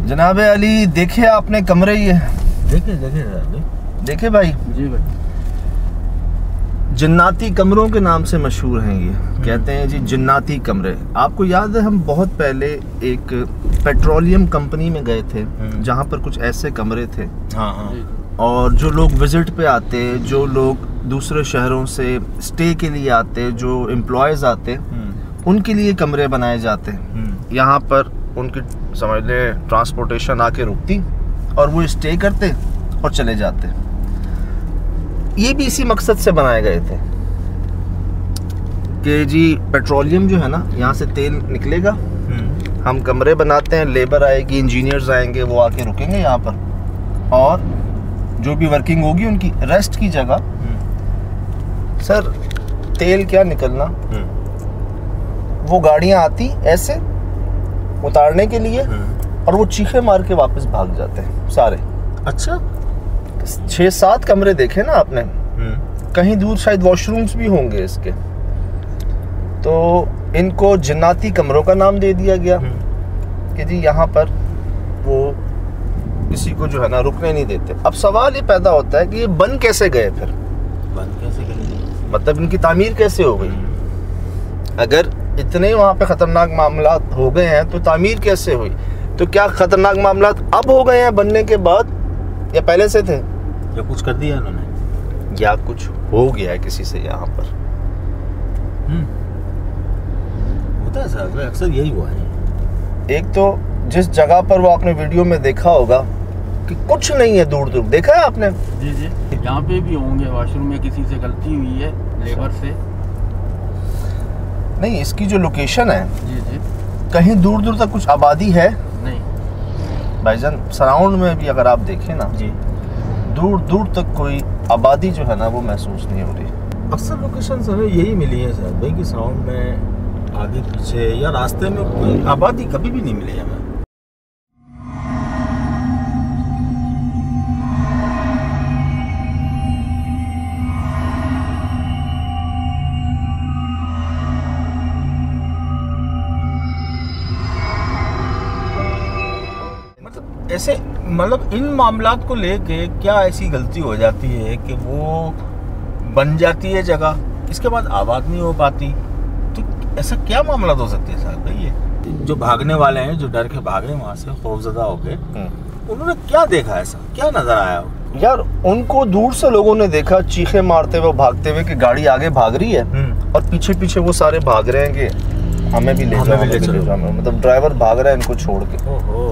जनाब अली देखे आपने कमरे ये? देखे भाई जी भाई। जन्नाती कमरों के नाम से मशहूर हैं ये। कहते हैं जी जन्नाती कमरे। आपको याद है हम बहुत पहले एक पेट्रोलियम कंपनी में गए थे जहाँ पर कुछ ऐसे कमरे थे। हाँ हाँ। और जो लोग विजिट पे आते, जो लोग दूसरे शहरों से स्टे के लिए आते, जो एम्प्लॉयज़ आते, उनके लिए कमरे बनाए जाते। यहाँ पर उनकी समझ ले ट्रांसपोर्टेशन आके रुकती और वो स्टे करते और चले जाते। ये भी इसी मकसद से बनाए गए थे कि जी पेट्रोलियम जो है ना, यहाँ से तेल निकलेगा, हम कमरे बनाते हैं, लेबर आएगी, इंजीनियर्स आएंगे, वो आके रुकेंगे यहाँ पर और जो भी वर्किंग होगी उनकी रेस्ट की जगह। सर तेल क्या निकलना, वो गाड़ियाँ आती ऐसे उतारने के लिए और वो चीखे मार के वापस भाग जाते हैं सारे। अच्छा, 6-7 कमरे देखे ना आपने? कहीं दूर शायद वॉशरूम्स भी होंगे इसके। तो इनको जन्नाती कमरों का नाम दे दिया गया कि जी यहाँ पर वो किसी को जो है ना रुकने नहीं देते। अब सवाल ये पैदा होता है कि ये बन कैसे गए फिर? बंद कैसे करेंगे? मतलब इनकी तामीर कैसे हो गई? अगर इतने वहाँ पे ख़तरनाक मामला हो गए हैं तो तामीर कैसे हुई? तो क्या ख़तरनाक मामला अब हो गए हैं बनने के बाद या पहले से थे? या कुछ कर दिया इन्होंने, या कुछ हो गया है किसी से यहाँ पर। होता है सर, अक्सर यही हुआ है। एक तो जिस जगह पर वो आपने वीडियो में देखा होगा कि कुछ नहीं है, दूर दूर देखा है आपने? जी जी, यहाँ पे भी होंगे वॉशरूम में किसी से गलती हुई है लेबर से। नहीं, इसकी जो लोकेशन है जी जी, कहीं दूर दूर तक कुछ आबादी है नहीं भाईजान। सराउंड में भी अगर आप देखें ना जी, दूर दूर तक कोई आबादी जो है ना वो महसूस नहीं हो रही। अक्सर लोकेशन हमें यही मिली है सर भाई कि साउंड में आगे पीछे या रास्ते में कोई आबादी कभी भी नहीं मिली हमें। मतलब ऐसे, मतलब इन मामलात को लेके क्या ऐसी गलती हो जाती है कि वो बन जाती है जगह, इसके बाद आबाद नहीं हो पाती? तो ऐसा क्या मामला हो सकती है साहब भाई? ये जो भागने वाले हैं, जो डर के भागे वहाँ से खौफजदा हो गए, उन्होंने क्या देखा, ऐसा क्या नजर आया? यार उनको दूर से लोगों ने देखा चीखे मारते हुए, भागते हुए कि गाड़ी आगे भाग रही है और पीछे पीछे वो सारे भाग रहे हैं कि हमें भी ले जाओ, मतलब ड्राइवर भाग रहा है इनको छोड़ के। ओहो।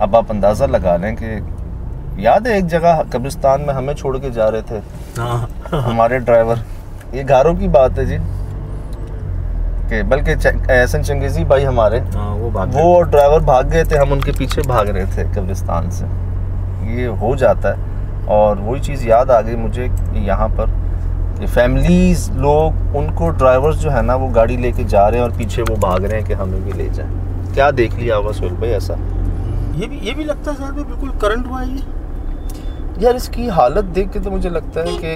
अब आप अंदाजा लगा लें कि याद है एक जगह कब्रिस्तान में हमें छोड़ के जा रहे थे हमारे ड्राइवर, ये घरों की बात है जी, कि बल्कि एहसन चंगेजी भाई हमारे, वो ड्राइवर भाग गए थे, हम उनके पीछे भाग रहे थे कब्रिस्तान से। ये हो जाता है। और वही चीज़ याद आ गई मुझे कि यहाँ पर ये फैमिलीज लोग, उनको ड्राइवर्स जो है ना वो गाड़ी लेके जा रहे हैं और पीछे वो भाग रहे हैं कि हमें भी ले जाएं। क्या देख लिया होगा सोहेल भाई ऐसा? ये भी लगता है सर बिल्कुल करंट हुआ है ये। यार इसकी हालत देख के तो मुझे लगता है कि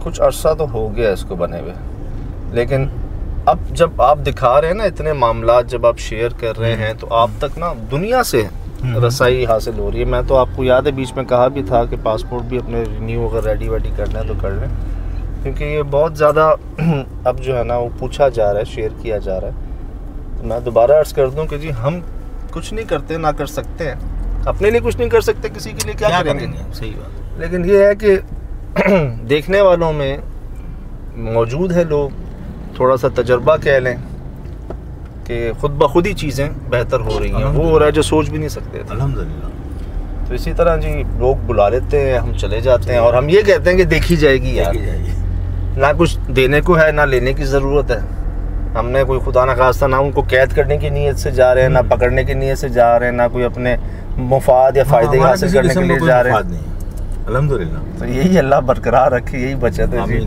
कुछ अरसा तो हो गया इसको बने हुए, लेकिन अब जब आप दिखा रहे हैं ना इतने मामला, जब आप शेयर कर रहे हैं तो आप तक ना दुनिया से रसाई हासिल हो रही है। मैं तो आपको याद है बीच में कहा भी था कि पासपोर्ट भी अपने रिन्यू अगर रेडी वेडी करना है तो कर लें, क्योंकि ये बहुत ज़्यादा अब जो है ना वो पूछा जा रहा है, शेयर किया जा रहा है। तो मैं दोबारा अर्ज़ कर दूँ कि जी हम कुछ नहीं करते, ना कर सकते हैं, अपने लिए कुछ नहीं कर सकते, किसी के लिए क्या करेंगे? सही बात। लेकिन ये है कि देखने वालों में मौजूद है लोग, थोड़ा सा तजर्बा कह लें कि खुद ब खुद ही चीज़ें बेहतर हो रही हैं। वो हो रहा है जो सोच भी नहीं सकते थे। अल्हम्दुलिल्लाह। तो इसी तरह जी लोग बुला लेते हैं, हम चले जाते हैं और हम ये कहते हैं कि देखी जाएगी यार, ना कुछ देने को है ना लेने की ज़रूरत है। हमने कोई खुदा न खास्ता ना उनको कैद करने की नीयत से जा रहे हैं, ना पकड़ने की नीयत से जा रहे हैं, ना कोई अपने मुफाद या फ़ायदे हासिल करने के लिए जा रहे हैं। अल्हम्दुलिल्लाह। तो यही अल्लाह बरकरार रखे, यही बचत है जी।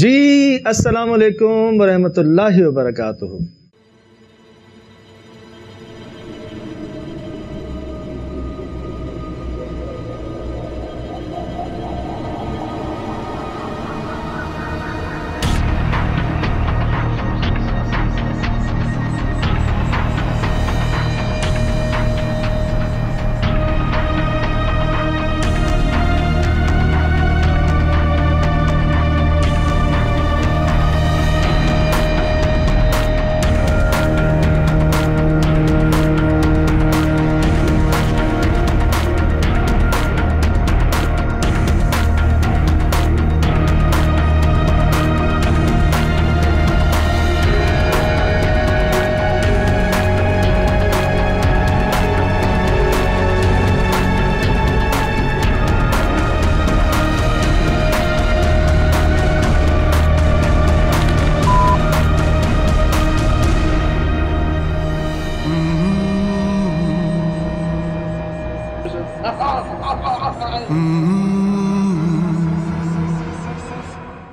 जी अस्सलाम वालेकुम वरहमतुल्लाहि वबरकातुहू।